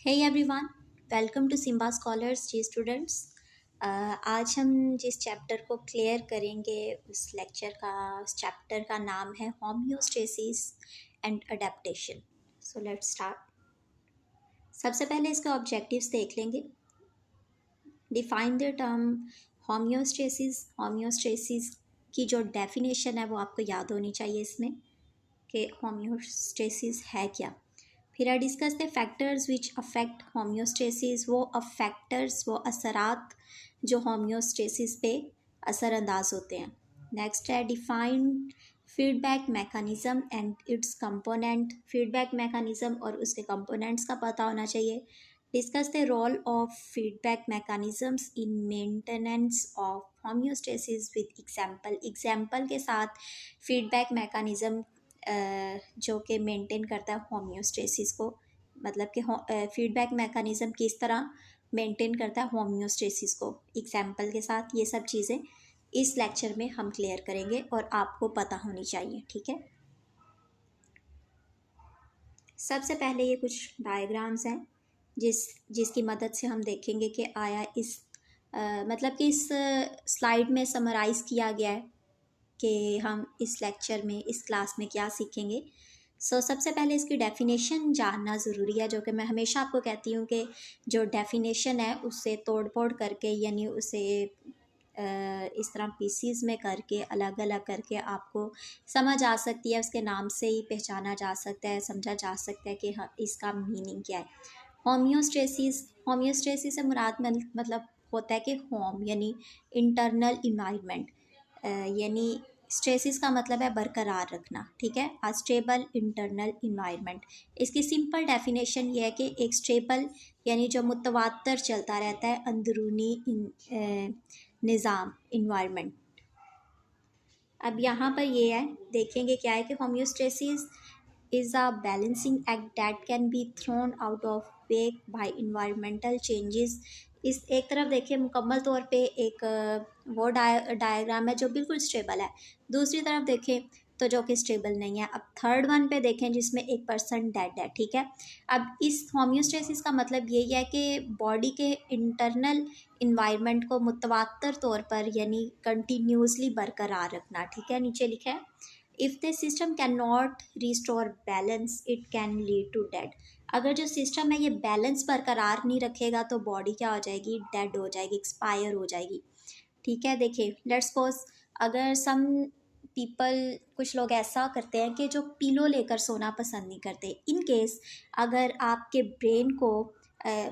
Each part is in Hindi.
Hey everyone, welcome to Simba Scholars ji students. आज हम जिस चैप्टर को क्लियर करेंगे उस चैप्टर का नाम है homeostasis and adaptation. So let's start. सबसे पहले इसके ऑब्जेक्टिव्स देख लेंगे। Define the term homeostasis. Homeostasis की जो डेफिनेशन है वो आपको याद होनी चाहिए इसमें कि होम्योस्टेसिस है क्या। फिर I discuss the factors which affect homeostasis. वो असरात जो होम्योस्टेसिस पे असरअंदाज होते हैं। नेक्स्ट है define feedback mechanism and its component. Feedback mechanism और उसके कंपोनेंट्स का पता होना चाहिए। Discuss the role of feedback mechanisms in maintenance of homeostasis with example के साथ फीडबैक मैकेनिज़्म जो कि मेंटेन करता है होम्योस्टेसिस को, मतलब कि फीडबैक मैकेनिज़्म किस तरह मेंटेन करता है होम्योस्टेसिस को एग्जाम्पल के साथ। ये सब चीज़ें इस लेक्चर में हम क्लियर करेंगे और आपको पता होनी चाहिए, ठीक है। सबसे पहले ये कुछ डायग्राम्स हैं जिसकी मदद से हम देखेंगे कि आया इस मतलब कि इस स्लाइड में समराइज़ किया गया है कि हम इस लेक्चर में इस क्लास में क्या सीखेंगे। सबसे पहले इसकी डेफिनेशन जानना ज़रूरी है, जो कि मैं हमेशा आपको कहती हूँ कि जो डेफिनेशन है उससे तोड़ फोड़ करके, यानी उसे इस तरह पीसीज में करके अलग अलग करके आपको समझ आ सकती है। उसके नाम से ही पहचाना जा सकता है, समझा जा सकता है कि हाँ इसका मीनिंग क्या है। होम्योस्टेसिस से मुराद मतलब होता है कि होम यानी इंटरनल इन्वायरमेंट, यानी स्ट्रेसिस का मतलब है बरकरार रखना, ठीक है। A stable internal environment. इसकी सिंपल डेफिनेशन ये है कि एक स्टेबल यानी जो मुतवातर चलता रहता है अंदरूनी निज़ाम, इन्वायरमेंट। अब यहाँ पर ये है, देखेंगे क्या है कि homeostasis is a balancing act that can be thrown out of whack by environmental changes. इस एक तरफ देखिए मुकम्मल तौर पे एक वो डायग्राम है जो बिल्कुल स्टेबल है, दूसरी तरफ देखें तो जो कि स्टेबल नहीं है। अब थर्ड वन पे देखें जिसमें 1% डेड है, ठीक है। अब इस होम्योस्टेसिस का मतलब यही है कि बॉडी के इंटरनल इन्वायरमेंट को मुतवातर तौर पर यानी कंटिन्यूसली बरकरार रखना, ठीक है। नीचे लिखा है if the system can not restore balance it can lead to dead. अगर जो सिस्टम है ये बैलेंस बरकरार नहीं रखेगा तो बॉडी क्या हो जाएगी, डेड हो जाएगी, एक्सपायर हो जाएगी, ठीक है। देखिए लेट्स सपोज अगर सम पीपल, कुछ लोग ऐसा करते हैं कि जो पिलो लेकर सोना पसंद नहीं करते। इन केस अगर आपके ब्रेन को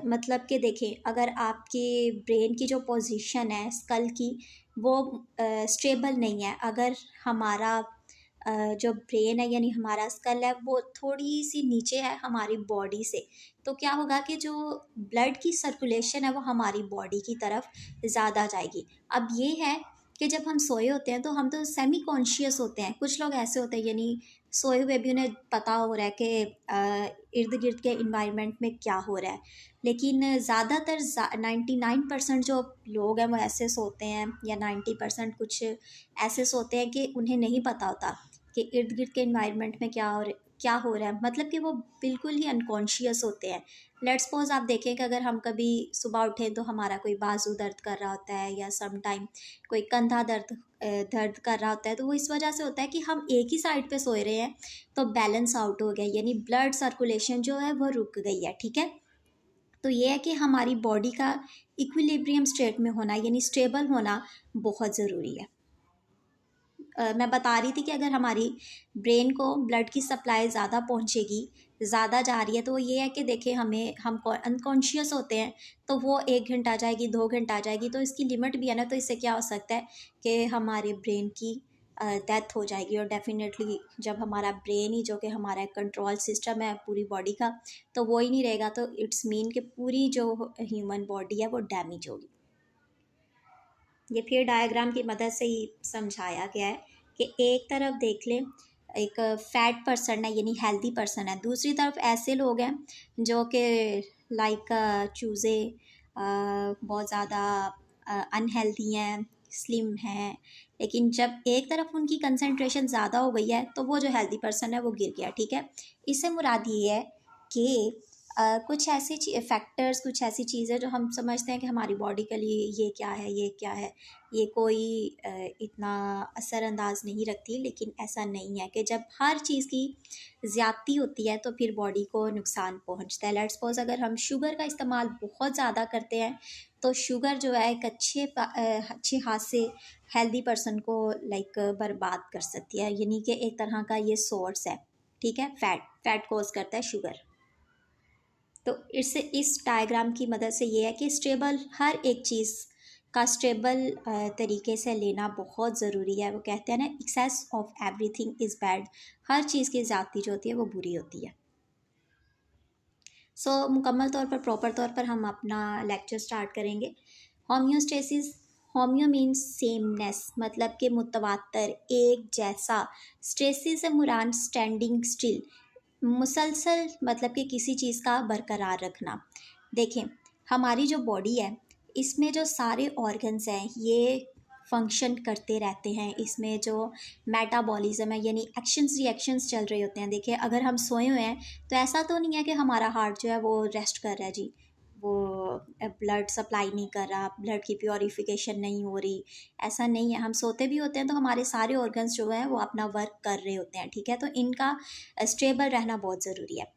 मतलब कि देखें अगर आपके ब्रेन की जो पोजीशन है स्कल की वो स्टेबल नहीं है, अगर हमारा जो ब्रेन है यानी हमारा स्कल है वो थोड़ी सी नीचे है हमारी बॉडी से, तो क्या होगा कि जो ब्लड की सर्कुलेशन है वो हमारी बॉडी की तरफ ज़्यादा जाएगी। अब ये है कि जब हम सोए होते हैं तो हम तो सेमी कॉन्शियस होते हैं, कुछ लोग ऐसे होते हैं यानी सोए हुए भी उन्हें पता हो रहा है कि इर्द गिर्द के इन्वायरमेंट में क्या हो रहा है, लेकिन ज़्यादातर 99% जो लोग हैं वो ऐसे सोते हैं, या 90% कुछ ऐसे सोते हैं कि उन्हें नहीं पता होता कि इर्द गिर्द के इन्वायरमेंट में क्या हो रहा है, मतलब कि वो बिल्कुल ही अनकॉन्शियस होते हैं। लेट्स सपोज आप देखें कि अगर हम कभी सुबह उठें तो हमारा कोई बाजू दर्द कर रहा होता है या सम टाइम कोई कंधा दर्द कर रहा होता है, तो वो इस वजह से होता है कि हम एक ही साइड पे सोए रहे हैं तो बैलेंस आउट हो गया, यानी ब्लड सर्कुलेशन जो है वो रुक गई है, ठीक है। तो ये है कि हमारी बॉडी का इक्विलिब्रियम स्टेट में होना यानी स्टेबल होना बहुत ज़रूरी है। मैं बता रही थी कि अगर हमारी ब्रेन को ब्लड की सप्लाई ज़्यादा पहुंचेगी, ज़्यादा जा रही है, तो ये है कि देखें हम अनकॉन्शियस होते हैं तो वो 1 घंटा जाएगी, 2 घंटा जाएगी, तो इसकी लिमिट भी है ना। तो इससे क्या हो सकता है कि हमारे ब्रेन की डेथ हो जाएगी। और डेफिनेटली जब हमारा ब्रेन ही जो कि हमारा कंट्रोल सिस्टम है पूरी बॉडी का, तो वो ही नहीं रहेगा तो इट्स मीन कि पूरी जो ह्यूमन बॉडी है वो डैमेज होगी। ये फिर डायग्राम की मदद से ही समझाया गया है कि एक तरफ देख लें एक फैट पर्सन है यानी हेल्दी पर्सन है, दूसरी तरफ ऐसे लोग हैं जो कि लाइक चूज़े बहुत ज़्यादा अनहेल्दी हैं, स्लिम हैं। लेकिन जब एक तरफ उनकी कंसंट्रेशन ज़्यादा हो गई है तो वो जो हेल्दी पर्सन है वो गिर गया, ठीक है। इससे मुराद ये है कि कुछ ऐसे फैक्टर्स, कुछ ऐसी चीज़ें जो हम समझते हैं कि हमारी बॉडी के लिए ये क्या है, ये क्या है, ये कोई इतना असरअंदाज नहीं रखती, लेकिन ऐसा नहीं है कि जब हर चीज़ की ज़्यादती होती है तो फिर बॉडी को नुकसान पहुंचता है। लेट्स सपोज अगर हम शुगर का इस्तेमाल बहुत ज़्यादा करते हैं तो शुगर जो है एक अच्छे हाथ से हेल्दी पर्सन को लाइक बर्बाद कर सकती है, यानी कि एक तरह का ये सोर्स है, ठीक है। फैट कॉज करता है शुगर। तो इससे इस डायग्राम की मदद से ये है कि स्टेबल हर एक चीज़ का स्टेबल तरीके से लेना बहुत ज़रूरी है। वो कहते हैं ना, excess of everything is bad, हर चीज़ की ज़्यादती जो होती है वो बुरी होती है। मुकम्मल तौर पर, प्रॉपर तौर पर हम अपना लेक्चर स्टार्ट करेंगे। होम्योस्टेसिस, होम्यो मीन्स सेमनेस, मतलब कि मुतवातर, एक जैसा। स्टेसिस से मुराद स्टैंडिंग स्टिल, मुसलसल, मतलब कि किसी चीज़ का बरकरार रखना। देखें, हमारी जो बॉडी है इसमें जो सारे ऑर्गन्स हैं ये फंक्शन करते रहते हैं। इसमें जो मेटाबॉलिज्म है यानी एक्शंस रिएक्शंस चल रहे होते हैं। देखिए, अगर हम सोए हुए हैं तो ऐसा तो नहीं है कि हमारा हार्ट जो है वो रेस्ट कर रहा है जी, वो ब्लड सप्लाई नहीं कर रहा, ब्लड की प्योरीफिकेशन नहीं हो रही, ऐसा नहीं है। हम सोते भी होते हैं तो हमारे सारे ऑर्गन्स जो हैं वो अपना वर्क कर रहे होते हैं, ठीक है। तो इनका स्टेबल रहना बहुत ज़रूरी है।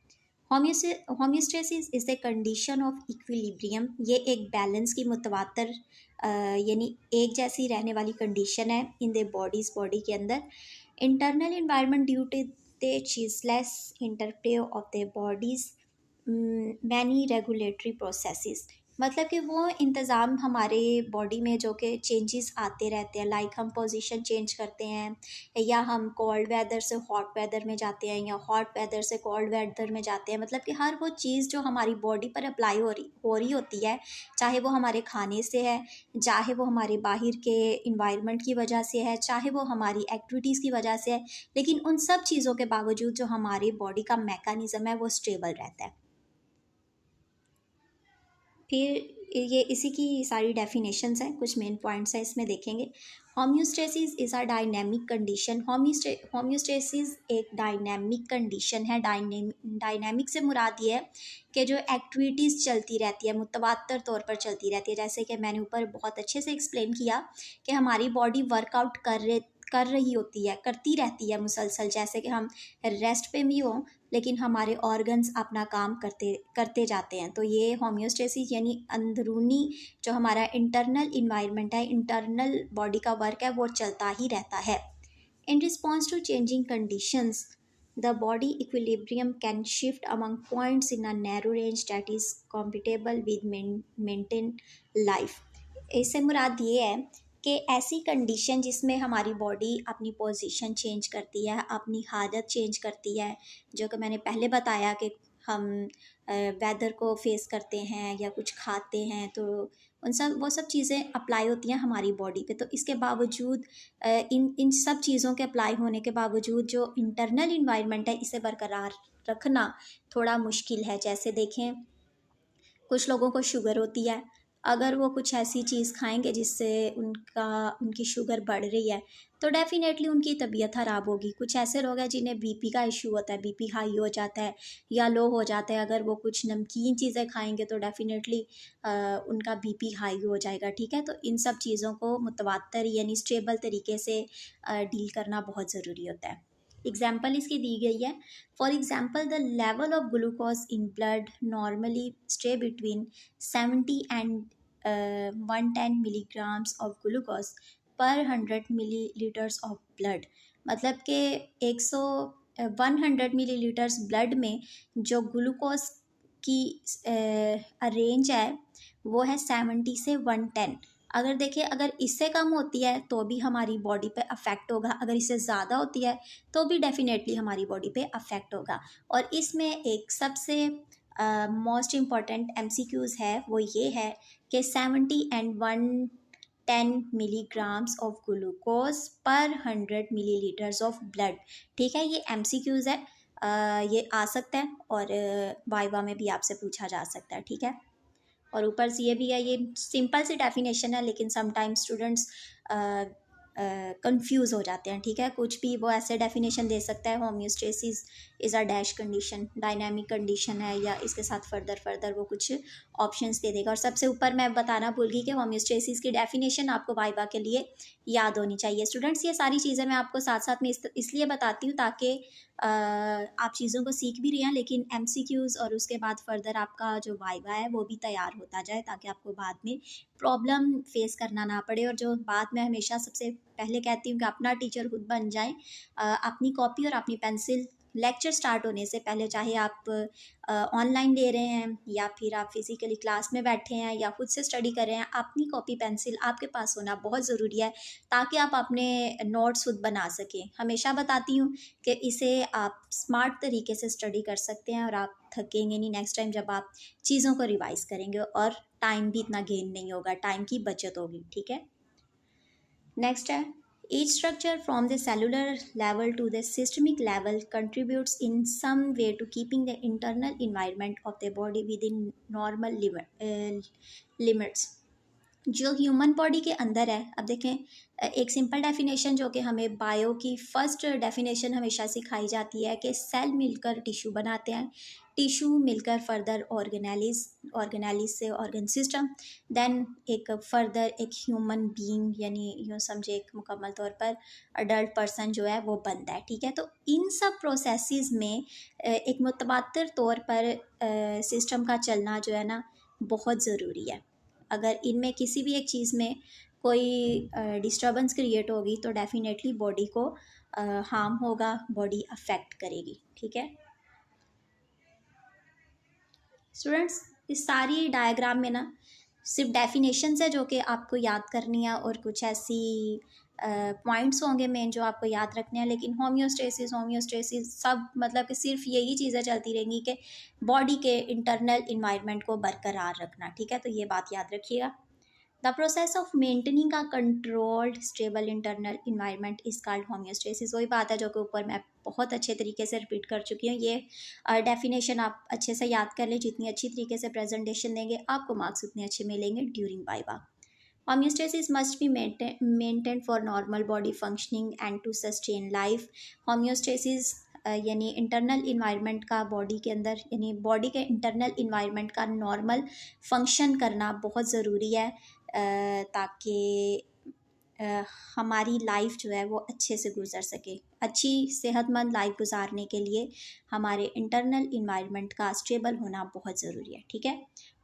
Homeostasis is the condition of equilibrium, ये एक बैलेंस की मुतवातर यानी एक जैसी रहने वाली कंडीशन है इन द बॉडीज़, बॉडी के अंदर। Internal environment due to the ceaseless interplay of the bodies many regulatory processes, मतलब कि वो इंतज़ाम हमारे बॉडी में जो कि चेंजेस आते रहते हैं, लाइक हम पोजीशन चेंज करते हैं, या हम कोल्ड वेदर से हॉट वेदर में जाते हैं, या हॉट वेदर से कोल्ड वेदर में जाते हैं। मतलब कि हर वो चीज़ जो हमारी बॉडी पर अप्लाई हो रही होती है, चाहे वो हमारे खाने से है, चाहे वो हमारे बाहर के इन्वायरमेंट की वजह से है, चाहे वो हमारी एक्टिविटीज़ की वजह से है, लेकिन उन सब चीज़ों के बावजूद जो हमारी बॉडी का मैकेनिज़्म है वो स्टेबल रहता है। फिर ये इसी की सारी डेफिनेशंस हैं, कुछ मेन पॉइंट्स हैं इसमें देखेंगे। Homeostasis is a dynamic condition, homeostasis एक डायनेमिक कंडीशन है। डायनेमिक से मुराद ये है कि जो एक्टिविटीज़ चलती रहती है, मुतवातर तौर पर चलती रहती है। जैसे कि मैंने ऊपर बहुत अच्छे से एक्सप्लेन किया कि हमारी बॉडी वर्कआउट कर रही होती है, करती रहती है मुसलसल, जैसे कि हम रेस्ट पे भी हों लेकिन हमारे ऑर्गन्स अपना काम करते करते जाते हैं। तो ये होम्योस्टेसिस यानी अंदरूनी जो हमारा इंटरनल इन्वायरमेंट है, इंटरनल बॉडी का वर्क है, वो चलता ही रहता है। In response to changing conditions the body equilibrium can shift among points in a narrow range that is compatible with maintain life. इससे मुराद ये है कि ऐसी कंडीशन जिसमें हमारी बॉडी अपनी पोजीशन चेंज करती है, अपनी हालत चेंज करती है, जो कि मैंने पहले बताया कि हम वेदर को फेस करते हैं या कुछ खाते हैं तो वो सब चीज़ें अप्लाई होती हैं हमारी बॉडी पे। तो इसके बावजूद इन इन सब चीज़ों के अप्लाई होने के बावजूद जो इंटरनल इन्वायरमेंट है इसे बरकरार रखना थोड़ा मुश्किल है। जैसे देखें, कुछ लोगों को शुगर होती है, अगर वो कुछ ऐसी चीज़ खाएंगे जिससे उनकी शुगर बढ़ रही है तो डेफ़िनेटली उनकी तबीयत ख़राब होगी। कुछ ऐसे लोग हैं जिन्हें बीपी का इशू होता है, बीपी हाई हो जाता है या लो हो जाता है, अगर वो कुछ नमकीन चीज़ें खाएंगे तो डेफ़िनेटली उनका बीपी हाई हो जाएगा, ठीक है। तो इन सब चीज़ों को मुतवातर यानी स्टेबल तरीके से डील करना बहुत ज़रूरी होता है। एग्जाम्पल इसकी दी गई है। For example, the level of glucose in blood normally stay between 70 and 110 milligrams of glucose पर 100 मिलीलीटर्स ऑफ ब्लड, मतलब कि 100 मिलीलीटर्स ब्लड में जो ग्लूकोज की रेंज है वो है 70 से 110। अगर देखिए, अगर इससे कम होती है तो भी हमारी बॉडी पे अफेक्ट होगा, अगर इससे ज़्यादा होती है तो भी डेफिनेटली हमारी बॉडी पे अफेक्ट होगा। और इसमें एक सबसे मोस्ट इम्पॉर्टेंट MCQs है, वो ये है कि 70 एंड 110 मिलीग्राम्स ऑफ ग्लूकोज पर 100 मिलीलीटर्स ऑफ ब्लड, ठीक है। ये MCQs है, ये आ सकता है और वाइवा में भी आपसे पूछा जा सकता है, ठीक है। और ऊपर से ये भी है, ये सिंपल सी डेफिनेशन है लेकिन समटाइम्स स्टूडेंट्स कंफ्यूज हो जाते हैं, ठीक है। कुछ भी वो ऐसे डेफिनेशन दे सकता है, homeostasis is a dash condition, dynamic condition है, या इसके साथ फर्दर वो कुछ ऑप्शंस दे देगा। और सबसे ऊपर मैं बताना भूल गई कि होम्योस्टेसिस की डेफिनेशन आपको वाइवा के लिए याद होनी चाहिए। स्टूडेंट्स, ये सारी चीज़ें मैं आपको साथ साथ में इसलिए बताती हूँ ताकि आप चीज़ों को सीख भी रही हैं, लेकिन MCQs और उसके बाद फर्दर आपका जो वाइवा है वो भी तैयार होता जाए, ताकि आपको बाद में प्रॉब्लम फेस करना ना पड़े। और जो बात मैं हमेशा सबसे पहले कहती हूँ कि अपना टीचर खुद बन जाएं। अपनी कॉपी और अपनी पेंसिल लेक्चर स्टार्ट होने से पहले, चाहे आप ऑनलाइन ले रहे हैं या फिर आप फिज़िकली क्लास में बैठे हैं या खुद से स्टडी कर रहे हैं, अपनी कॉपी पेंसिल आपके पास होना बहुत ज़रूरी है, ताकि आप अपने नोट्स खुद बना सकें। हमेशा बताती हूँ कि इसे आप स्मार्ट तरीके से स्टडी कर सकते हैं और आप थकेंगे नहीं नेक्स्ट टाइम जब आप चीज़ों को रिवाइज करेंगे, और टाइम भी इतना गेन नहीं होगा, टाइम की बचत होगी, ठीक है। नेक्स्ट है, each structure from the cellular level to the systemic level contributes in some way to keeping the internal environment of the body within normal limits। जो ह्यूमन बॉडी के अंदर है, अब देखें एक सिंपल डेफिनेशन जो कि हमें बायो की फर्स्ट डेफिनेशन हमेशा सिखाई जाती है कि सेल मिलकर टिश्यू बनाते हैं, टिश्यू मिलकर फर्दर ऑर्गेनालिस से ऑर्गन सिस्टम, देन एक फर्दर एक ह्यूमन बीइंग, यानी यूँ समझे एक मुकम्मल तौर पर अडल्ट पर्सन जो है वो बनता है, ठीक है। तो इन सब प्रोसेसेस में एक मुतबातर तौर पर सिस्टम का चलना जो है ना बहुत ज़रूरी है। अगर इनमें किसी भी एक चीज़ में कोई डिस्टर्बेंस क्रिएट होगी तो डेफिनेटली बॉडी को हार्म होगा, बॉडी अफेक्ट करेगी, ठीक है। स्टूडेंट्स, इस सारी डायग्राम में ना सिर्फ डेफिनेशन है जो कि आपको याद करनी है, और कुछ ऐसी पॉइंट्स होंगे मेन जो आपको याद रखने हैं, लेकिन होम्योस्टेसिस सब मतलब कि सिर्फ यही चीज़ें चलती रहेंगी कि बॉडी के इंटरनल इन्वायरमेंट को बरकरार रखना, ठीक है। तो ये बात याद रखिएगा। The process of maintaining a controlled stable internal environment is called homeostasis. वही बात है जो कि ऊपर मैं बहुत अच्छे तरीके से रिपीट कर चुकी हूँ। ये डेफिनेशन आप अच्छे से याद कर लें, जितनी अच्छी तरीके से प्रेजेंटेशन देंगे आपको मार्क्स उतने अच्छे मिलेंगे during viva. Homeostasis must be maintained for normal body functioning and to sustain life। Homeostasis यानी इंटरनल इन्वायरमेंट का बॉडी के अंदर, यानी बॉडी के इंटरनल इन्वायरमेंट का नॉर्मल फंक्शन करना बहुत ज़रूरी है, ताकि हमारी लाइफ जो है वो अच्छे से गुजर सके। अच्छी सेहतमंद लाइफ गुजारने के लिए हमारे इंटरनल इन्वायरमेंट का स्टेबल होना बहुत ज़रूरी है, ठीक है।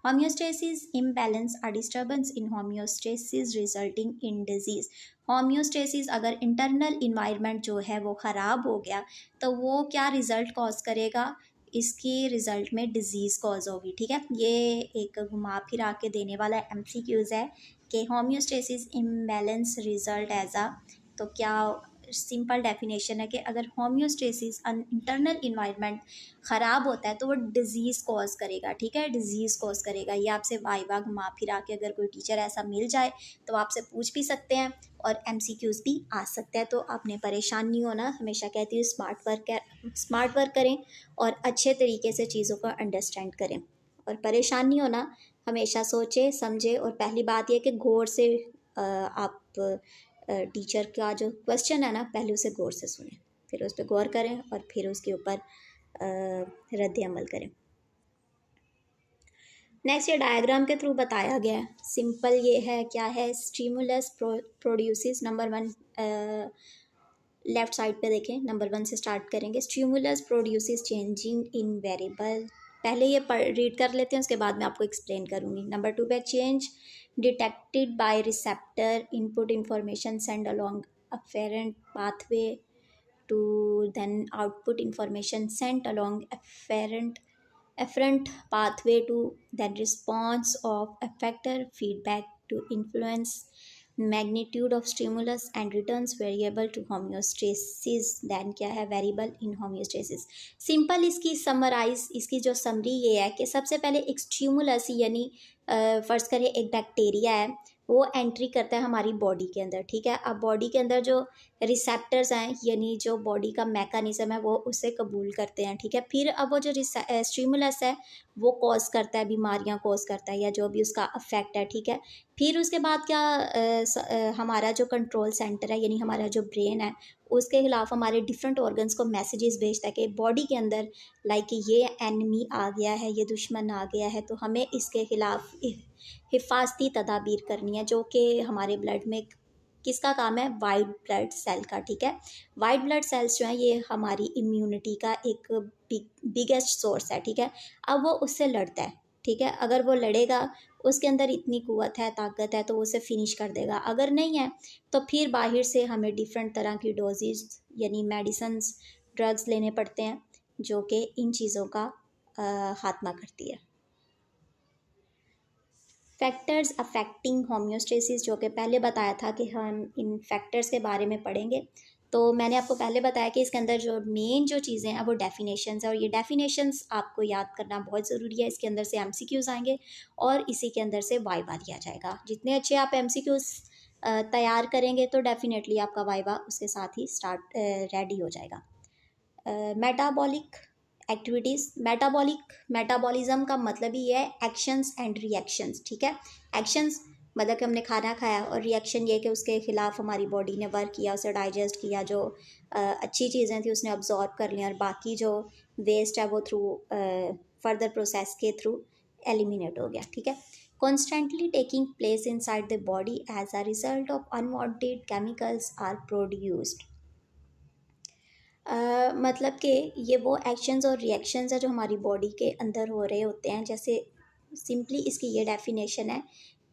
Homeostasis imbalance a disturbance in homeostasis resulting in disease. Homeostasis अगर इंटरनल इन्वायरमेंट जो है वो ख़राब हो गया तो वो क्या रिज़ल्ट कॉज करेगा, इसकी रिज़ल्ट में डिजीज़ कॉज होगी, ठीक है। ये एक घुमा फिरा के देने वाला MCQs है कि homeostasis imbalance result as a, तो क्या सिंपल डेफिनेशन है कि अगर होम्योस्टेसिस इंटरनल इन्वायरमेंट ख़राब होता है तो वो डिज़ीज़ कॉज करेगा, ठीक है, डिज़ीज़ कॉज करेगा। ये आपसे वाइवा घुमा फिरा के अगर कोई टीचर ऐसा मिल जाए तो आपसे पूछ भी सकते हैं और MCQs भी आ सकते हैं। तो आपने परेशान नहीं होना, हमेशा कहती हूँ स्मार्ट वर्क करें और अच्छे तरीके से चीज़ों को अंडरस्टैंड करें, और परेशान नहीं होना, हमेशा सोचे समझे। और पहली बात यह कि गौर से आप टीचर का जो क्वेश्चन है ना पहले उसे गौर से सुनें, फिर उस पर गौर करें और फिर उसके ऊपर रद्द अमल करें। नेक्स्ट ये डायग्राम के थ्रू बताया गया है, सिंपल ये है, क्या है, stimulus produces. Number 1 left side पे देखें, नंबर 1 से स्टार्ट करेंगे। Stimulus produces changing in variable, पहले ये रीड कर लेते हैं, उसके बाद मैं आपको एक्सप्लेन करूँगी। नंबर 2 पे change detected by receptor, input information send along afferent pathway to then output information sent along afferent pathway to then response of effector feedback to influence magnitude of stimulus and returns variable to homeostasis। then क्या है, variable in homeostasis। सिंपल इसकी समराइज, इसकी जो समरी ये है कि सबसे पहले एक स्टिमुलस, यानी फ़र्ज़ करिए एक बैक्टीरिया है, वो एंट्री करता है हमारी बॉडी के अंदर, ठीक है। अब बॉडी के अंदर जो रिसेप्टर्स हैं, यानी जो बॉडी का मैकेनिज़्म है, वो उसे कबूल करते हैं, ठीक है। फिर अब वो जो स्टिमुलस है वो कॉज करता है, बीमारियां कॉज करता है या जो भी उसका अफेक्ट है, ठीक है। फिर उसके बाद क्या हमारा जो कंट्रोल सेंटर है यानी हमारा जो ब्रेन है उसके खिलाफ हमारे डिफरेंट ऑर्गन्स को मैसेजेस भेजता है कि बॉडी के अंदर लाइक ये एनिमी आ गया है, ये दुश्मन आ गया है, तो हमें इसके खिलाफ हिफाजती तदाबीर करनी है, जो कि हमारे ब्लड में किसका काम है, वाइट ब्लड सेल का, ठीक है। वाइट ब्लड सेल्स जो है ये हमारी इम्यूनिटी का एक बिगेस्ट सोर्स है, ठीक है। अब वो उससे लड़ता है, ठीक है। अगर वो लड़ेगा, उसके अंदर इतनी कुव्वत है, ताकत है, तो वो उसे फिनिश कर देगा। अगर नहीं है तो फिर बाहर से हमें डिफरेंट तरह की डोजेज यानी मेडिसन्स, ड्रग्स लेने पड़ते हैं, जो कि इन चीज़ों का खात्मा करती है। फैक्टर्स अफेक्टिंग होम्योस्टेसिस, जो कि पहले बताया था कि हम इन फैक्टर्स के बारे में पढ़ेंगे। तो मैंने आपको पहले बताया कि इसके अंदर जो मेन जो चीज़ें हैं वो डेफिनेशंस है, और ये डेफिनेशंस आपको याद करना बहुत ज़रूरी है। इसके अंदर से एमसीक्यूज़ आएंगे और इसी के अंदर से वाइवा लिया जाएगा। जितने अच्छे आप एमसीक्यूज़ तैयार करेंगे तो डेफिनेटली आपका वाइवा उसके साथ ही स्टार्ट रेडी हो जाएगा। मेटाबॉलिक एक्टिविटीज़, मेटाबॉलिज्म का मतलब ही है एक्शंस एंड रिएक्शंस, ठीक है। एक्शंस मतलब कि हमने खाना खाया, और रिएक्शन ये कि उसके खिलाफ हमारी बॉडी ने वर्क किया, उसे डाइजेस्ट किया, जो अच्छी चीज़ें थी उसने अब्जॉर्ब कर लिया, और बाकी जो वेस्ट है वो थ्रू फर्दर प्रोसेस के थ्रू एलिमिनेट हो गया, ठीक है। Constantly taking place inside the body as a result of unwanted chemicals are produced. मतलब कि ये वो एक्शंस और रिएक्शंस है जो हमारी बॉडी के अंदर हो रहे होते हैं। जैसे सिंपली इसकी ये डेफिनेशन है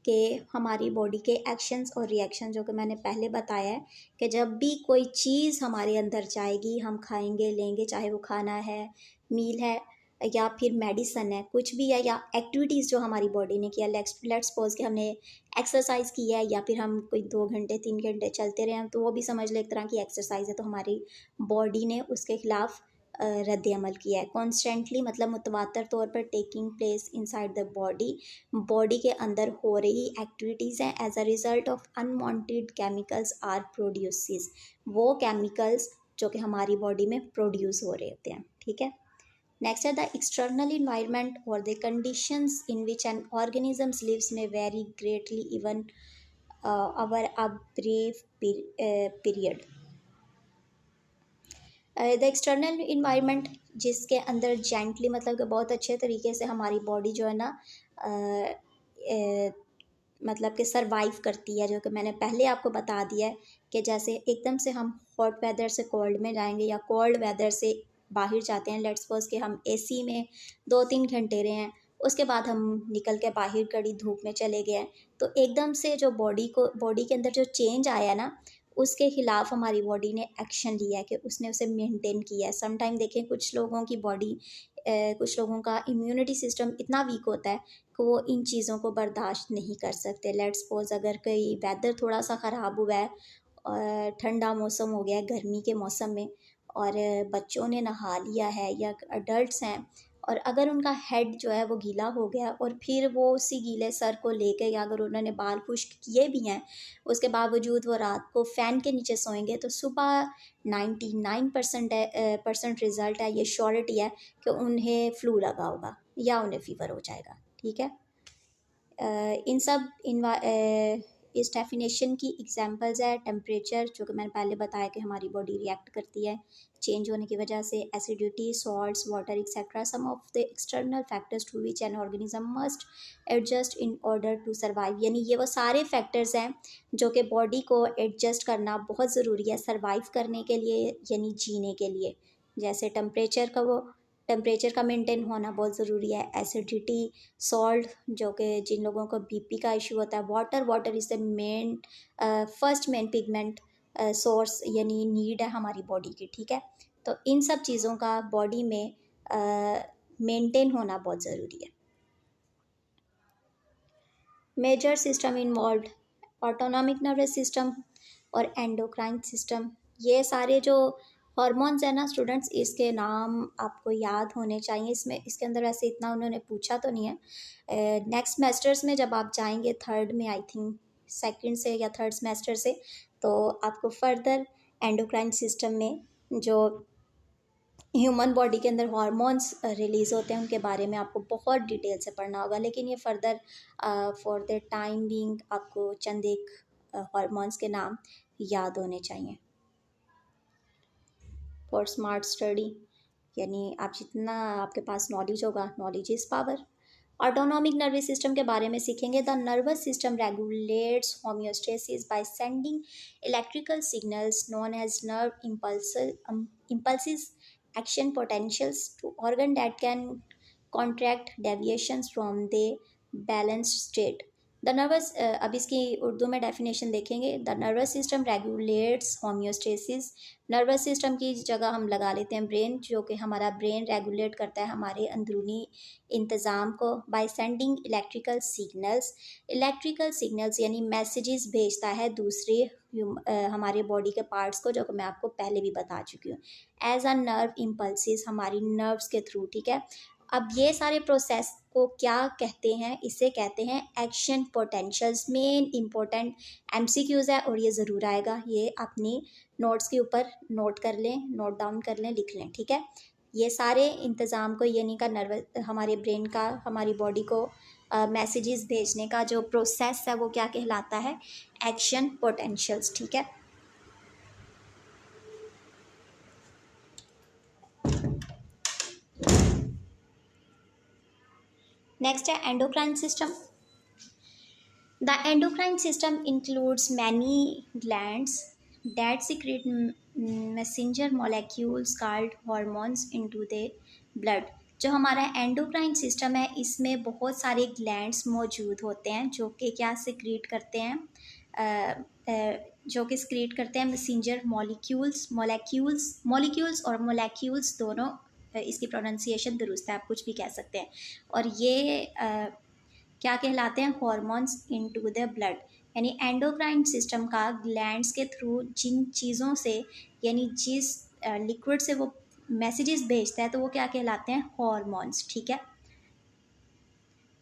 कि हमारी बॉडी के एक्शंस और रिएक्शन, जो कि मैंने पहले बताया है, कि जब भी कोई चीज़ हमारे अंदर जाएगी, हम खाएंगे लेंगे, चाहे वो खाना है, मील है, या फिर मेडिसन है, कुछ भी है, या एक्टिविटीज़ जो हमारी बॉडी ने किया, लेट्स सपोज कि हमने एक्सरसाइज की है, या फिर हम कोई 2 घंटे 3 घंटे चलते रहे हैं, तो वो भी समझ लो एक तरह की एक्सरसाइज है। तो हमारी बॉडी ने उसके खिलाफ रद्द अमल किया है। कॉन्स्टेंटली मतलब मुतवातर तौर पर taking place inside the body, body के अंदर हो रही एक्टिविटीज़ हैं as a result of unwanted chemicals are produces, वो केमिकल्स जो कि हमारी बॉडी में प्रोड्यूस हो रहे होते हैं, ठीक है। Next are the external environment or the conditions in which an organism lives may vary greatly even over a brief period. The external environment, जिसके अंदर जेंटली मतलब कि बहुत अच्छे तरीके से हमारी बॉडी जो है ना मतलब कि सरवाइव करती है, जो कि मैंने पहले आपको बता दिया है कि जैसे एकदम से हम हॉट वेदर से कोल्ड में जाएंगे, या कोल्ड वेदर से बाहर जाते हैं, लेट्स सपोज कि हम एसी में 2-3 घंटे रहे हैं, उसके बाद हम निकल के बाहर कड़ी धूप में चले गए हैं, तो एकदम से जो बॉडी के अंदर जो चेंज आया ना, उसके खिलाफ हमारी बॉडी ने एक्शन लिया है कि उसने उसे मेंटेन किया है। समटाइम देखें कुछ लोगों की बॉडी, कुछ लोगों का इम्यूनिटी सिस्टम इतना वीक होता है कि वो इन चीज़ों को बर्दाश्त नहीं कर सकते। लेट्स सपोज अगर कोई वेदर थोड़ा सा ख़राब हुआ है और ठंडा मौसम हो गया है गर्मी के मौसम में, और बच्चों ने नहा लिया है या अडल्ट्स हैं, और अगर उनका हेड जो है वो गीला हो गया और फिर वो उसी गीले सर को लेके, या अगर उन्होंने बाल खुश्क किए भी हैं, उसके बावजूद वो रात को फ़ैन के नीचे सोएंगे, तो सुबह 99% रिज़ल्ट है, ये श्योरिटी है कि उन्हें फ्लू लगा होगा या उन्हें फ़ीवर हो जाएगा, ठीक है। इन सब इस डेफिनेशन की एग्जांपल्स है टेम्परेचर, जो कि मैंने पहले बताया कि हमारी बॉडी रिएक्ट करती है चेंज होने की वजह से, acidity, salts, water etcetera, some of the external factors to which an organism must adjust in order to survive. यानी ये वो सारे फैक्टर्स हैं जो कि बॉडी को एडजस्ट करना बहुत ज़रूरी है सर्वाइव करने के लिए, यानी जीने के लिए। जैसे टेम्परेचर का मेंटेन होना बहुत ज़रूरी है, एसिडिटी, सॉल्ट, जो कि जिन लोगों को बीपी का इशू होता है, water is the main first main pigment source, यानी नीड है हमारी बॉडी की, ठीक है। तो इन सब चीज़ों का बॉडी में मेंटेन होना बहुत ज़रूरी है। Major system involve, autonomic nervous system और एंडोक्राइन सिस्टम, ये सारे जो हॉर्मोन्स है ना स्टूडेंट्स, इसके नाम आपको याद होने चाहिए। इसके अंदर ऐसे इतना उन्होंने पूछा तो नहीं है। नेक्स्ट सेमेस्टर्स में जब आप जाएंगे, थर्ड में आई थिंक, सेकंड से या थर्ड सेमेस्टर से, तो आपको फर्दर एंडोक्राइन सिस्टम में जो ह्यूमन बॉडी के अंदर हार्मोन्स रिलीज़ होते हैं, उनके बारे में आपको बहुत डिटेल से पढ़ना होगा, लेकिन ये further for the time being आपको चंद एक हार्मोन्स के नाम याद होने चाहिए। फॉर स्मार्ट स्टडी, यानी आप जितना आपके पास नॉलेज होगा, knowledge is power. Autonomic nervous system के बारे में सीखेंगे। The nervous system regulates homeostasis by sending electrical signals known as nerve impulses action potentials to organ that can contract deviations from the balanced state. The nervous, अब इसकी उर्दू में डेफिनेशन देखेंगे। The nervous system regulates homeostasis. Nervous system की जगह हम लगा लेते हैं ब्रेन, जो कि हमारा ब्रेन रेगुलेट करता है हमारे अंदरूनी इंतज़ाम को बाय सेंडिंग इलेक्ट्रिकल सिग्नल्स यानी मैसेजेस भेजता है दूसरे हमारे बॉडी के पार्ट्स को, जो कि मैं आपको पहले भी बता चुकी हूँ, एज अ नर्व इम्पल्सिस, हमारी नर्व्स के थ्रू। ठीक है, अब ये सारे प्रोसेस को क्या कहते हैं? इसे कहते हैं action potentials. Main important MCQs है और ये ज़रूर आएगा, ये अपनी नोट्स के ऊपर नोट कर लें, नोट डाउन कर लें, लिख लें। ठीक है, ये सारे इंतज़ाम को, यानी का नर्वस, हमारे ब्रेन का हमारी बॉडी को मैसेजेस भेजने का जो प्रोसेस है वो क्या कहलाता है? Action potentials. ठीक है, नेक्स्ट है endocrine system. The endocrine system includes many glands that secrete messenger molecules called hormones into the blood. जो हमारा एंडोक्राइन सिस्टम है, इसमें बहुत सारे ग्लैंड्स मौजूद होते हैं जो कि क्या सिक्रीट करते हैं, जो कि सिक्रीट करते हैं मैसेंजर मॉलिक्यूल्स और मोलेक्यूल्स दोनों, इसकी प्रोनाउंसिएशन दुरुस्त है, आप कुछ भी कह सकते हैं। और ये क्या कहलाते हैं? Hormones into the blood. यानी एंडोक्राइन सिस्टम का ग्लैंड्स के थ्रू जिन चीज़ों से, यानी जिस लिक्विड से वो मैसेजेस भेजता है, तो वो क्या कहलाते हैं? हॉर्मोन्स। ठीक है,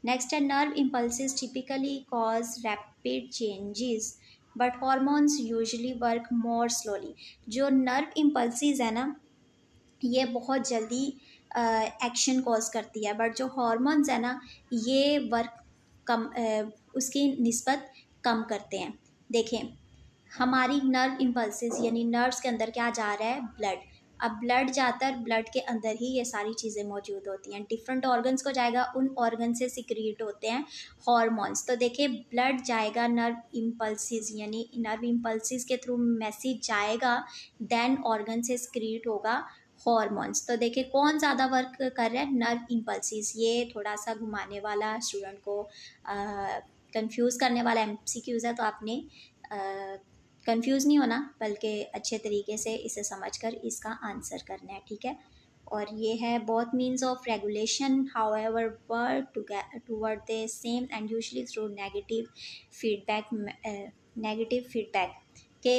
नेक्स्ट है nerve impulses typically cause rapid changes but hormones usually work more slowly. जो नर्व इम्पल्सिस है ना, ये बहुत जल्दी एक्शन कॉज करती है, बट जो हॉर्मोन्स है ना, ये वर्क कम, उसकी निस्बत कम करते हैं। देखें, हमारी नर्व इम्पल्सिस यानी नर्व्स के अंदर क्या जा रहा है? ब्लड। अब ब्लड जाता है, ब्लड के अंदर ही ये सारी चीज़ें मौजूद होती हैं, डिफरेंट ऑर्गन्स को जाएगा, उन ऑर्गन से सिक्रीट होते हैं हॉर्मोन्स। तो देखिए, ब्लड जाएगा नर्व इम्पल्सिस, यानी नर्व इम्पल्सिस के थ्रू मैसेज जाएगा, देन ऑर्गन से सिक्रीट होगा हॉर्मोन्स। तो देखिए कौन ज़्यादा वर्क कर रहा है? Nerve impulses. ये थोड़ा सा घुमाने वाला, स्टूडेंट को कंफ्यूज करने वाला एमसीक्यूज है, तो आपने कंफ्यूज नहीं होना, बल्कि अच्छे तरीके से इसे समझकर इसका आंसर करना है। ठीक है, और ये है both means of regulation however work toward the same and usually through negative feedback के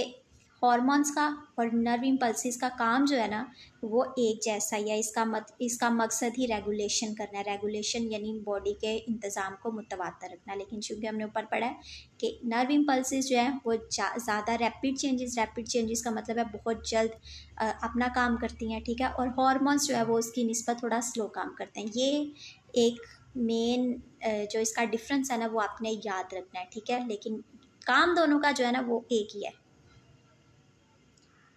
हॉर्मोन्स का और नर्व इम्पल्सिस का काम जो है ना, वो एक जैसा ही है। इसका मकसद ही रेगुलेशन करना है। रेगुलेशन यानी बॉडी के इंतज़ाम को मुतवातर रखना। लेकिन चूँकि हमने ऊपर पढ़ा है कि नर्व इम्पल्सिस जो है वो ज़्यादा रैपिड चेंजेस का मतलब है बहुत जल्द अपना काम करती हैं। ठीक है, और हॉर्मोन्स जो है वो उसकी निस्बत थोड़ा स्लो काम करते हैं। ये एक मेन जो इसका डिफरेंस है ना, वो आपने याद रखना है। ठीक है, लेकिन काम दोनों का जो है ना वो एक ही है।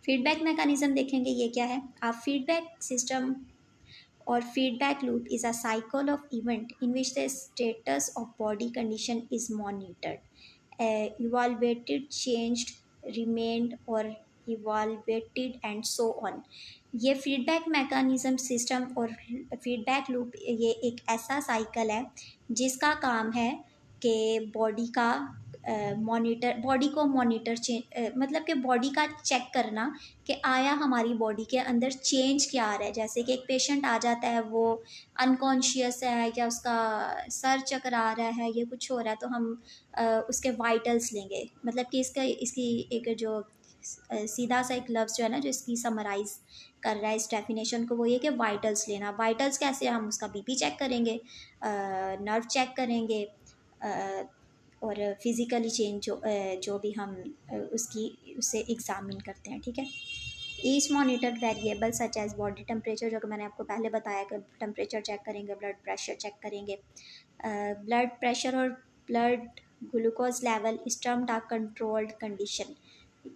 फीडबैक मैकेनिज्म देखेंगे, ये क्या है? आप feedback system or feedback loop is a cycle of event in which the status of body condition is monitored, evaluated, changed, remained or evaluated and so on. ये फीडबैक मैकेनिज्म सिस्टम और फीडबैक लूप, ये एक ऐसा साइकिल है जिसका काम है कि बॉडी का मॉनिटर मतलब कि बॉडी का चेक करना कि आया हमारी बॉडी के अंदर चेंज क्या आ रहा है। जैसे कि एक पेशेंट आ जाता है, वो अनकॉन्शियस है या उसका सर चकरा रहा है, ये कुछ हो रहा है, तो हम उसके वाइटल्स लेंगे। मतलब कि इसकी एक जो सीधा सा एक लफ्ज़ जो है ना, जो इसकी समराइज़ कर रहा है इस डेफिनेशन को, वो ये कि वाइटल्स लेना। वाइटल्स कैसे? हम उसका बीपी चेक करेंगे, नर्व चेक करेंगे, और फिज़िकली चेंज जो भी हम उससे एग्ज़ामिन करते हैं। ठीक है, each monitor variable such as body temperature, जो कि मैंने आपको पहले बताया कि टेम्परेचर चेक करेंगे, ब्लड प्रेशर चेक करेंगे। ब्लड प्रेशर और blood glucose level is termed a controlled condition,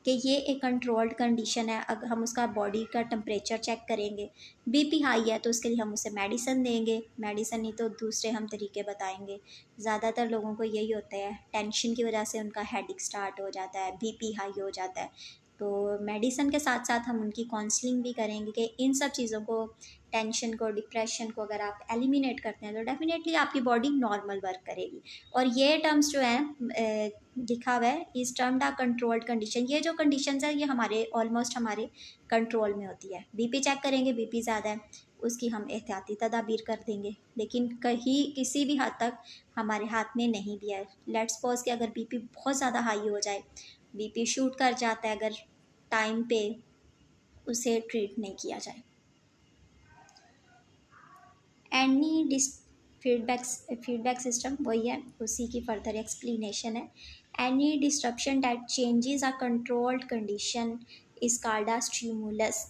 कि ये एक कंट्रोल्ड कंडीशन है। अगर हम उसका बॉडी का टेम्परेचर चेक करेंगे, बीपी हाई है तो उसके लिए हम उसे मेडिसिन देंगे, मेडिसिन नहीं तो दूसरे हम तरीके बताएंगे। ज़्यादातर लोगों को यही होता है, टेंशन की वजह से उनका हेडेक स्टार्ट हो जाता है, बीपी हाई हो जाता है। तो मेडिसिन के साथ साथ हम उनकी काउंसलिंग भी करेंगे कि इन सब चीज़ों को, टेंशन को, डिप्रेशन को अगर आप एलिमिनेट करते हैं तो डेफिनेटली आपकी बॉडी नॉर्मल वर्क करेगी। और ये टर्म्स जो हैं लिखा हुआ है, इस टर्म द कंट्रोल्ड कंडीशन, ये जो कंडीशंस है ये हमारे ऑलमोस्ट हमारे कंट्रोल में होती है। बीपी चेक करेंगे, बीपी ज़्यादा है, उसकी हम एहतियाती तदाबीर कर देंगे, लेकिन कहीं किसी भी हद तक हमारे हाथ में नहीं भी है। लेट्स सपोज कि अगर बीपी बहुत ज़्यादा हाई हो जाए, बीपी शूट कर जाता है, अगर टाइम पे उसे ट्रीट नहीं किया जाए। एनी फीडबैक सिस्टम वही है, उसी की फर्दर एक्सप्लेनेशन है। Any disruption that changes a controlled condition is called a stimulus.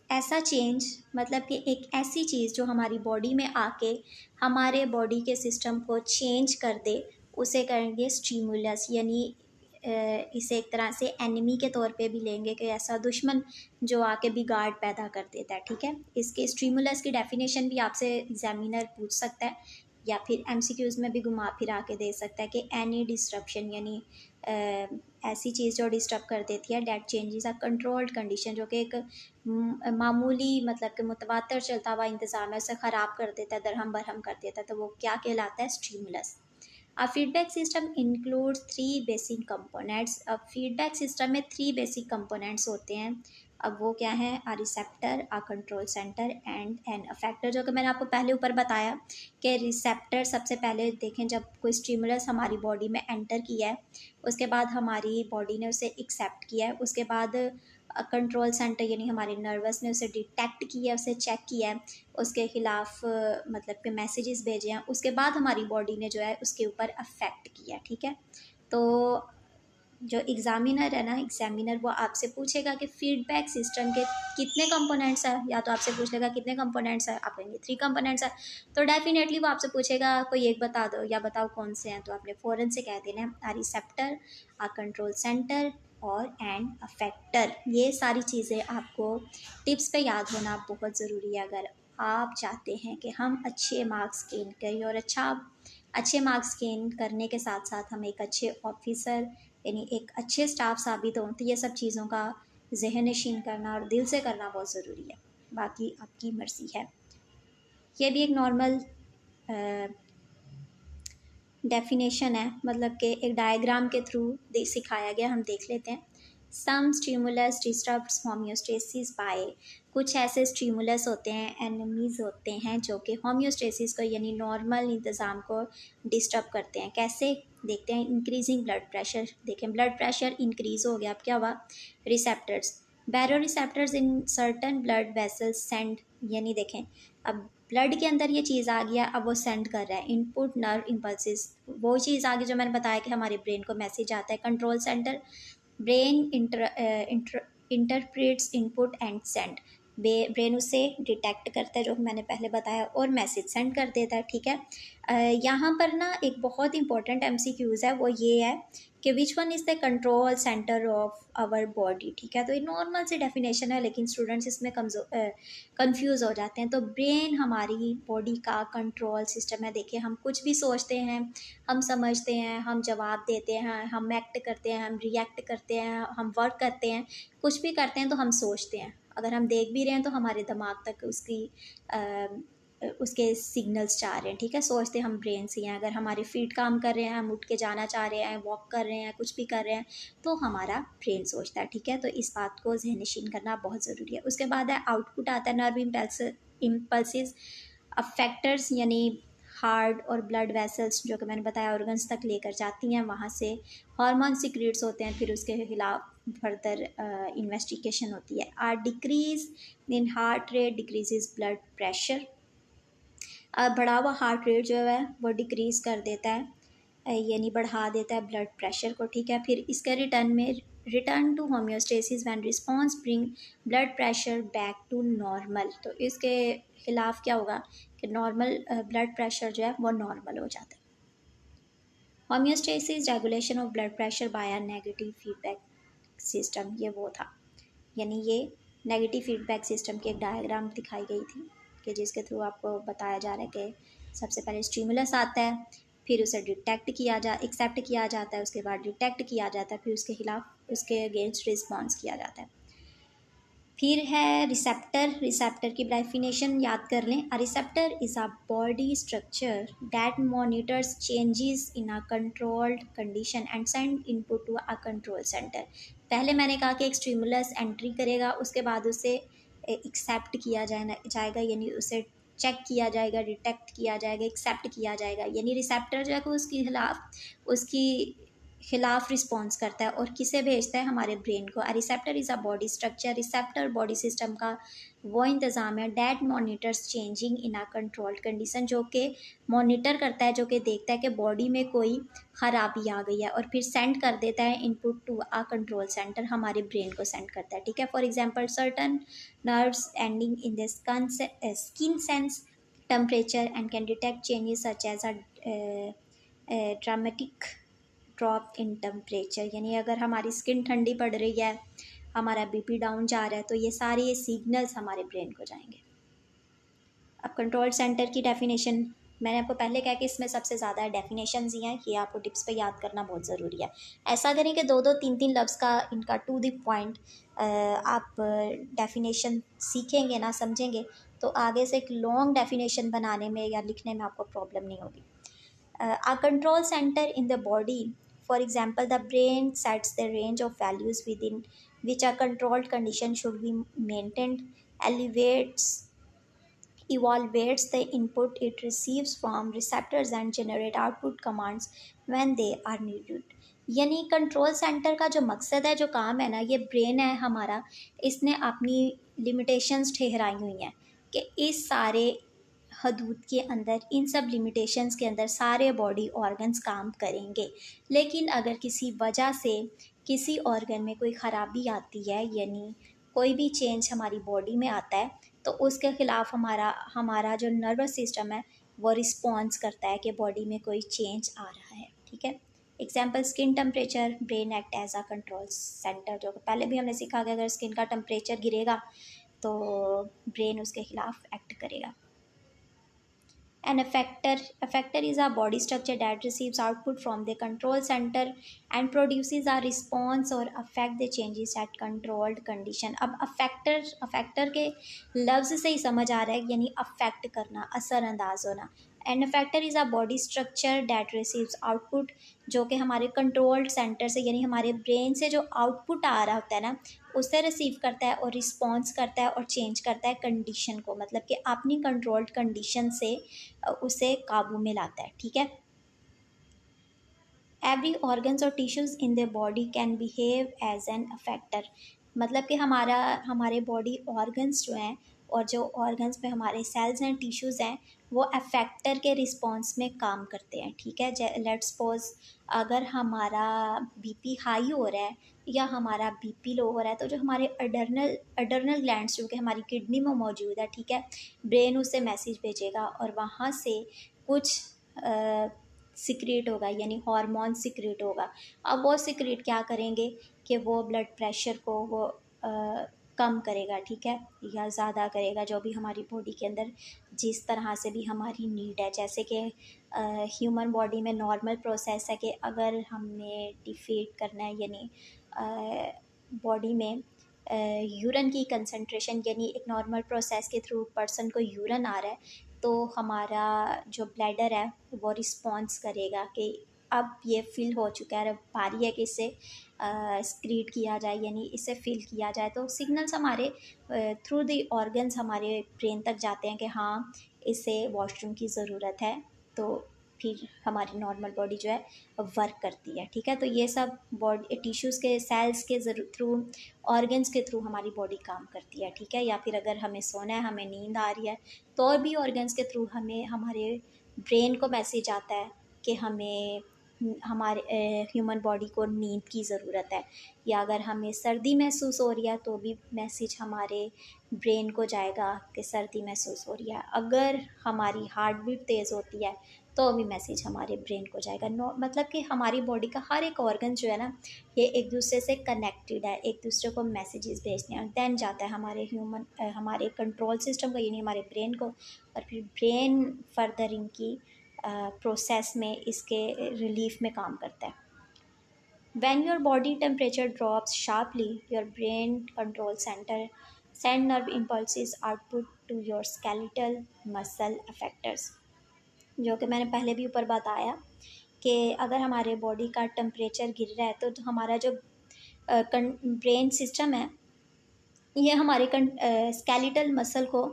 ऐसा चेंज मतलब कि एक ऐसी चीज़ जो हमारी बॉडी में आके हमारे बॉडी के सिस्टम को चेंज कर दे, उसे कहेंगे स्टिमुलस। यानी इसे एक तरह से एनिमी के तौर पे भी लेंगे कि ऐसा दुश्मन जो आके बिगाड़ पैदा कर देता है। ठीक है, इसके स्टिमुलस की डेफिनेशन भी आपसे एग्जामिनर पूछ सकता है, या फिर एमसीक्यूज में भी घुमा फिरा के दे सकता है कि एनी डिस्ट्रप्शन, यानी ऐसी चीज़ जो डिस्टर्ब कर देती है, that changes a controlled condition, जो कि एक मामूली मतलब कि मुतवातर चलता हुआ इंतज़ाम है, उसे ख़राब कर देता है, दरहम बरहम कर देता है, तो वो क्या कहलाता है? Stimulus. A feedback system includes three basic components. अब फीडबैक सिस्टम में 3 बेसिक कंपोनेंट्स होते हैं। अब वो क्या है? A receptor, a control centre and an effector, जो कि मैंने आपको पहले ऊपर बताया कि रिसेप्टर सबसे पहले देखें, जब कोई स्टिमुलस हमारी बॉडी में एंटर किया है, उसके बाद हमारी बॉडी ने उसे एक्सेप्ट किया है, उसके बाद कंट्रोल सेंटर यानी हमारे नर्वस ने उसे डिटेक्ट किया, उसे चेक किया है, उसके खिलाफ मतलब कि मैसेजेस भेजे हैं, उसके बाद हमारी बॉडी ने जो है उसके ऊपर अफेक्ट किया। ठीक है, तो जो एग्जामिनर है ना, एग्जामिनर वो आपसे पूछेगा कि फीडबैक सिस्टम के कितने कंपोनेंट्स हैं, या तो आपसे पूछ लेगा कितने कंपोनेंट्स हैं, आप कहेंगे 3 कंपोनेंट्स हैं, तो डेफिनेटली वो आपसे पूछेगा कोई एक बता दो या बताओ कौन से हैं, तो आपने फ़ौरन से कह देना है a receptor, a control centre और एंड अफेक्टर। ये सारी चीज़ें आपको टिप्स पे याद होना बहुत ज़रूरी है अगर आप चाहते हैं कि हम अच्छे मार्क्स गेन करें, और अच्छे मार्क्स गेन करने के साथ साथ हम एक अच्छे ऑफिसर यानी एक अच्छे स्टाफ साबित हों। तो ये सब चीज़ों का जहन नशीन करना और दिल से करना बहुत ज़रूरी है, बाकी आपकी मर्ज़ी है। ये भी एक नॉर्मल डेफिनेशन है, मतलब कि एक डायग्राम के थ्रू सिखाया गया, हम देख लेते हैं। सम स्टिमुलस डिस्टर्ब्स होम्योस्टेसिस बाय, कुछ ऐसे स्टिमुलस होते हैं, एनिमीज़ होते हैं, जो कि होम्योस्टेसिस को यानी नॉर्मल इंतज़ाम को डिस्टर्ब करते हैं। कैसे? देखते हैं। इंक्रीजिंग ब्लड प्रेशर, देखें ब्लड प्रेशर इंक्रीज़ हो गया, अब क्या हुआ? Receptors, baroreceptors in certain blood vessels send, यानी देखें अब ब्लड के अंदर ये चीज़ आ गया, अब वो सेंड कर रहा है इनपुट नर्व इम्पल्सिस, वो चीज़ आ गई जो मैंने बताया कि हमारे ब्रेन को मैसेज आता है। Control centre, brain interprets input and send, brain उसे डिटेक्ट करता है जो मैंने पहले बताया, और मैसेज सेंड कर देता है। ठीक है, यहाँ पर ना एक बहुत इंपॉर्टेंट एमसीक्यूज़ है, वो ये है कि which one is the control centre of our body. ठीक है, तो ये नॉर्मल सी डेफिनेशन है, लेकिन स्टूडेंट्स इसमें कंफ्यूज हो जाते हैं। तो ब्रेन हमारी बॉडी का कंट्रोल सिस्टम है। देखिए, हम कुछ भी सोचते हैं, हम समझते हैं, हम जवाब देते हैं, हम एक्ट करते हैं, हम रिएक्ट करते हैं, हम वर्क करते हैं, कुछ भी करते हैं तो हम सोचते हैं। अगर हम देख भी रहे हैं तो हमारे दिमाग तक उसके सिग्नल्स जा रहे हैं। ठीक है, सोचते हम ब्रेन से हैं। अगर हमारे फीट काम कर रहे हैं, हम उठ के जाना चाह रहे हैं, वॉक कर रहे हैं, कुछ भी कर रहे हैं, तो हमारा ब्रेन सोचता है। ठीक है, तो इस बात को ज़हन-नशीन करना बहुत ज़रूरी है। उसके बाद है आउटपुट आता है नर्व इम्पल्सिस अफेक्टर्स, यानी हार्ट और ब्लड वेसल्स, जो कि मैंने बताया ऑर्गन्स तक लेकर जाती हैं, वहाँ से हार्मोन सिक्रीट्स होते हैं, फिर उसके खिलाफ फर्दर इन्वेस्टिगेशन होती है। Or decrease in heart rate decreases blood pressure, बढ़ा हुआ हार्ट रेट जो है वो डिक्रीज़ कर देता है यानी बढ़ा देता है ब्लड प्रेशर को, ठीक है। फिर इसके return to homeostasis when response bring blood pressure back to normal. तो इसके खिलाफ क्या होगा कि नॉर्मल ब्लड प्रेशर जो है वो नॉर्मल हो जाता है। Homeostasis regulation of blood pressure by a negative feedback system, ये वो था, यानी ये नेगेटिव फीडबैक सिस्टम की एक डायग्राम दिखाई गई थी कि जिसके थ्रू आपको बताया जा रहा है कि सबसे पहले स्टिमुलस आता है, फिर उसे एक्सेप्ट किया जाता है, उसके बाद डिटेक्ट किया जाता है, फिर उसके खिलाफ उसके अगेंस्ट रिस्पॉन्स किया जाता है। फिर है रिसेप्टर की डेफिनेशन याद कर लें। A receptor is a body structure that monitors changes in a controlled condition and send input to a control centre. पहले मैंने कहा कि एक स्टिमुलस एंट्री करेगा, उसके बाद उसे एक्सेप्ट किया जाएगा, यानी उसे चेक किया जाएगा, डिटेक्ट किया जाएगा, एक्सेप्ट किया जाएगा, यानी रिसेप्टर जो है उसकी खिलाफ रिस्पॉन्स करता है और किसे भेजता है, हमारे ब्रेन को। अ receptor is a body structure, receptor body system का वो इंतज़ाम है that monitors changing in a controlled condition, जो कि मॉनिटर करता है, जो कि देखता है कि बॉडी में कोई ख़राबी आ गई है और फिर सेंड कर देता है input to a control centre, हमारे ब्रेन को सेंड करता है, ठीक है। For example certain nerves ending in the skin sense temperature and can detect changes such as a dramatic drop in temperature, यानी अगर हमारी स्किन ठंडी पड़ रही है, हमारा बीपी डाउन जा रहा है, तो ये सारे ये सिग्नल्स हमारे ब्रेन को जाएंगे। अब कंट्रोल सेंटर की डेफिनेशन मैंने आपको पहले कहा कि इसमें सबसे ज़्यादा डेफिनेशंस ही हैं, ये आपको टिप्स पे याद करना बहुत ज़रूरी है। ऐसा करें कि दो दो तीन तीन लफ्ज़ का इनका टू द पॉइंट आप डेफिनेशन सीखेंगे ना, समझेंगे, तो आगे से एक लॉन्ग डेफिनेशन बनाने में या लिखने में आपको प्रॉब्लम नहीं होगी। A control center in the body, for example the brain, sets the range of values within which a controlled condition should be maintained, elevates evaluates the input it receives from receptors and generate output commands when they are needed। यानी कंट्रोल सेंटर का जो मकसद है, जो काम है ना, ये ब्रेन है हमारा, इसने अपनी लिमिटेशंस ठहराई हुई हैं कि इस सारे हदूद के अंदर, इन सब लिमिटेशंस के अंदर सारे बॉडी ऑर्गन्स काम करेंगे। लेकिन अगर किसी वजह से किसी ऑर्गन में कोई ख़राबी आती है, यानी कोई भी चेंज हमारी बॉडी में आता है, तो उसके ख़िलाफ़ हमारा जो नर्वस सिस्टम है वो रिस्पॉन्स करता है कि बॉडी में कोई चेंज आ रहा है, ठीक है। Example skin temperature, brain act as a control centre, जो पहले भी हमने सीखा कि अगर स्किन का टेम्परेचर गिरेगा तो ब्रेन उसके खिलाफ एक्ट करेगा। An effector is a body structure that receives output from the control center and produces a response or affect the changes at controlled condition। अब अफेक्टर के लफ्ज़ से ही समझ आ रहा है, यानी अफेक्ट करना, असरअंदाज होना। An effector is a body structure that receives output, जो कि हमारे कंट्रोल्ड सेंटर से, यानी हमारे ब्रेन से जो आउटपुट आ रहा होता है ना, उसे रिसीव करता है और रिस्पॉन्स करता है और चेंज करता है कंडीशन को, मतलब कि अपनी कंट्रोल्ड कंडीशन से उसे काबू में लाता है, ठीक है। एवरी ऑर्गन्स और tissues in the body can behave as an effector, मतलब कि हमारे बॉडी ऑर्गन्स जो हैं और जो ऑर्गन्स में हमारे सेल्स हैं, टिश्यूज़ हैं, वो अफेक्टर के रिस्पॉन्स में काम करते हैं, ठीक है। लेट्स सपोज अगर हमारा बीपी हाई हो रहा है या हमारा बीपी लो हो रहा है, तो जो हमारे अडर्नल ग्लैंड्स जो कि हमारी किडनी में मौजूद है, ठीक है, ब्रेन उसे मैसेज भेजेगा और वहाँ से कुछ सिक्रेट होगा, यानी हार्मोन सिक्रेट होगा। अब वो सिक्रेट क्या करेंगे कि वो ब्लड प्रेशर को वो कम करेगा, ठीक है, या ज़्यादा करेगा, जो भी हमारी बॉडी के अंदर जिस तरह से भी हमारी नीड है। जैसे कि ह्यूमन बॉडी में नॉर्मल प्रोसेस है कि अगर हमने डिफीट करना है, यानी बॉडी में यूरन की कंसंट्रेशन, यानी एक नॉर्मल प्रोसेस के थ्रू पर्सन को यूरन आ रहा है, तो हमारा जो ब्लैडर है वो रिस्पॉन्स करेगा कि अब ये फिल हो चुका है, अब बारी है कि इसे स्क्रीट किया जाए, यानी इसे फिल किया जाए। तो सिग्नल्स हमारे थ्रू द ऑर्गन्स हमारे ब्रेन तक जाते हैं कि हाँ, इसे वॉशरूम की ज़रूरत है, तो फिर हमारी नॉर्मल बॉडी जो है वर्क करती है, ठीक है। तो ये सब बॉडी टिश्यूज़ के सेल्स के थ्रू, ऑर्गन्स के थ्रू हमारी बॉडी काम करती है, ठीक है। या फिर अगर हमें सोना है, हमें नींद आ रही है, तो भी ऑर्गन्स के थ्रू हमें हमारे ब्रेन को मैसेज आता है कि हमें हमारे ह्यूमन बॉडी को नींद की ज़रूरत है, या अगर हमें सर्दी महसूस हो रही है तो भी मैसेज हमारे ब्रेन को जाएगा कि सर्दी महसूस हो रही है। अगर हमारी हार्ट बीट तेज़ होती है तो भी मैसेज हमारे ब्रेन को जाएगा। नो मतलब कि हमारी बॉडी का हर एक ऑर्गन जो है ना, ये एक दूसरे से कनेक्टेड है, एक दूसरे को मैसेजेस भेजते हैं, देन जाता है हमारे हमारे कंट्रोल सिस्टम को, यानी हमारे ब्रेन को, और फिर ब्रेन फर्दर इनकी प्रोसेस में, इसके रिलीफ में काम करता है। When your body temperature drops sharply, your brain control center send nerve impulses output to your skeletal muscle effectors, जो कि मैंने पहले भी ऊपर बताया कि अगर हमारे बॉडी का टेम्परेचर गिर रहा है तो हमारा जो ब्रेन सिस्टम है, ये हमारे स्केलेटल मसल को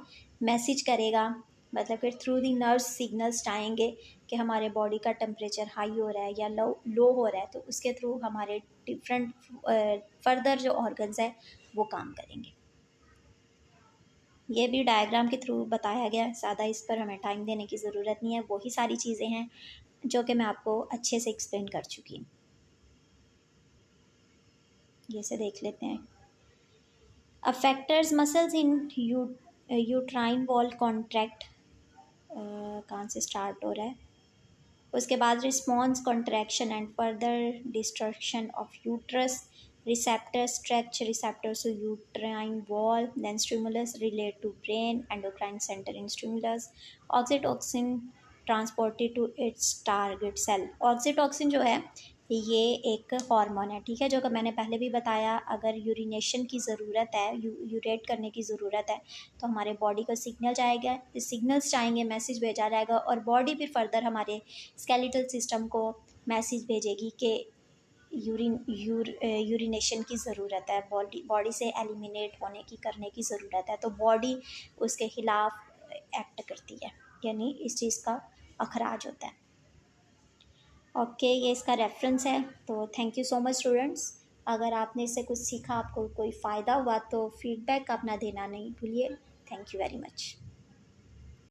मैसेज करेगा, मतलब फिर थ्रू दी नर्व सिग्नल्स आएंगे कि हमारे बॉडी का टेम्परेचर हाई हो रहा है या लो हो रहा है, तो उसके थ्रू हमारे डिफरेंट फर्दर जो ऑर्गन्स है वो काम करेंगे। ये भी डायग्राम के थ्रू बताया गया, ज़्यादा इस पर हमें टाइम देने की ज़रूरत नहीं है, वही सारी चीज़ें हैं जो कि मैं आपको अच्छे से एक्सप्लेन कर चुकी हूँ। ये से देख लेते हैं। अफेक्टर्स मसल्स इन यूट्राइन वॉल कॉन्ट्रैक्ट, कहाँ से स्टार्ट हो रहा है, उसके बाद response contraction and further destruction of uterus, receptor stretch receptors to uterine wall, then stimulus relate to brain endocrine center in stimulus, oxytocin transported to its target cell। Oxytocin जो है ये एक हार्मोन है, ठीक है, जो कि मैंने पहले भी बताया। अगर यूरिनेशन की ज़रूरत है, यूरेट करने की ज़रूरत है, तो हमारे बॉडी को सिग्नल जाएगा, सिग्नल्स जाएंगे, मैसेज भेजा जाएगा, और बॉडी फिर फर्दर हमारे स्केलेटल सिस्टम को मैसेज भेजेगी कि यूरिनेशन की ज़रूरत है, बॉडी से एलिमिनेट होने की, करने की ज़रूरत है, तो बॉडी उसके ख़िलाफ़ एक्ट करती है, यानी इस चीज़ का अखराज होता है। ओके, ये इसका रेफरेंस है। तो thank you so much students. अगर आपने इससे कुछ सीखा, आपको कोई फ़ायदा हुआ, तो फीडबैक अपना देना नहीं भूलिए। Thank you very much.